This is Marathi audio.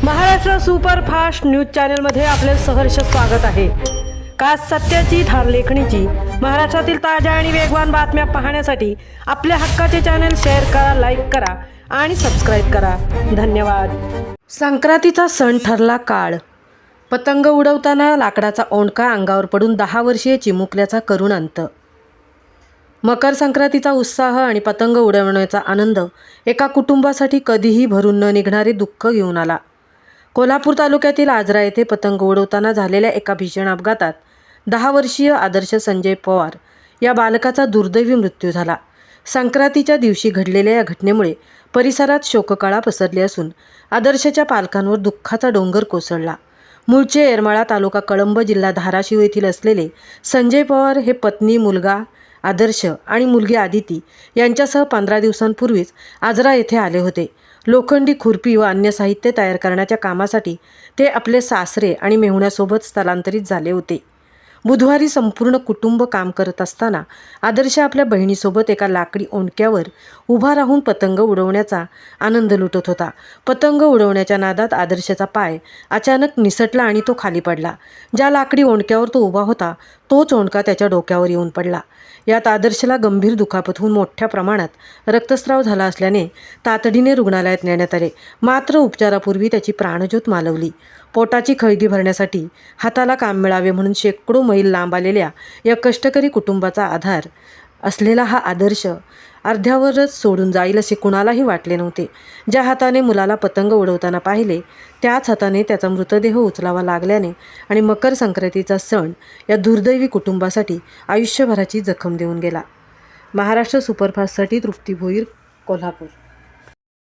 महाराष्ट्र सुपरफास्ट न्यूज चॅनलमध्ये आपले सहर्ष स्वागत आहे। खास सत्याची थार लेखणीची महाराष्ट्रातील ताज्या आणि वेगवान बातम्या पाहण्यासाठी आपल्या हक्काचे चॅनल शेअर करा, लाईक करा आणि सबस्क्राईब करा। धन्यवाद। संक्रांतीचा सण ठरला काळ। पतंग उडवताना लाकडाचा ओंडका अंगावर पडून 10 वर्षीय चिमुकल्याचा करुण अंत। मकर संक्रांतीचा उत्साह आणि पतंग उडवण्याचा आनंद एका कुटुंबासाठी कधीही भरून न निघणारे दुःख घेऊन आला। कोल्हापूर तालुक्यातील आजरा येथे पतंग उडवताना झालेल्या एका भीषण अपघातात 10 वर्षीय आदर्श संजय पवार या बालकाचा दुर्दैवी मृत्यू झाला। संक्रांतीच्या दिवशी घडलेल्या या घटनेमुळे परिसरात शोककळा पसरली असून आदर्शच्या पालकांवर दुःखाचा डोंगर कोसळला। मूळचे येरमाळा तालुका कळंब जिल्हा धाराशिव येथील असलेले संजय पवार हे पत्नी, मुलगा आदर्श आणि मुलगी आदिती यांच्यासह 15 दिवसांपूर्वीच आजरा येथे आले होते। लोखंडी खुर्पी व अन्य साहित्य तयार करण्याच्या कामासाठी ते आपले सासरे आणि मेहुण्यासोबत स्थलांतरित झाले होते। बुधवारी संपूर्ण कुटुंब काम करत असताना आदर्श आपल्या बहिणीसोबत एका लाकडी ओंडक्यावर उभा राहून पतंग उडवण्याचा आनंद लुटत होता। पतंग उडवण्याच्या नादात आदर्शचा पाय अचानक निसटला आणि तो खाली पडला। ज्या लाकडी ओंडक्यावर तो उभा होता तोच ओंडका त्याच्या डोक्यावर येऊन पडला। यात आदर्शला गंभीर दुखापत होऊन मोठ्या प्रमाणात रक्तस्राव झाला असल्याने तातडीने रुग्णालयात नेण्यात आले, मात्र उपचारापूर्वी त्याची प्राणज्योत मालवली। पोटाची खळगी भरण्यासाठी हाताला काम मिळावे म्हणून शेकडो मैल लांब आलेल्या या कष्टकरी कुटुंबाचा आधार असलेला हा आदर्श अर्ध्यावरच सोडून जाईल असे कुणालाही वाटले नव्हते। ज्या हाताने मुलाला पतंग उडवताना पाहिले त्याच हाताने त्याचा मृतदेह उचलावा लागल्याने आणि मकर संक्रांतीचा सण या दुर्दैवी कुटुंबासाठी आयुष्यभराची जखम देऊन गेला। महाराष्ट्र सुपरफास्टसाठी तृप्ती भोईर, कोल्हापूर।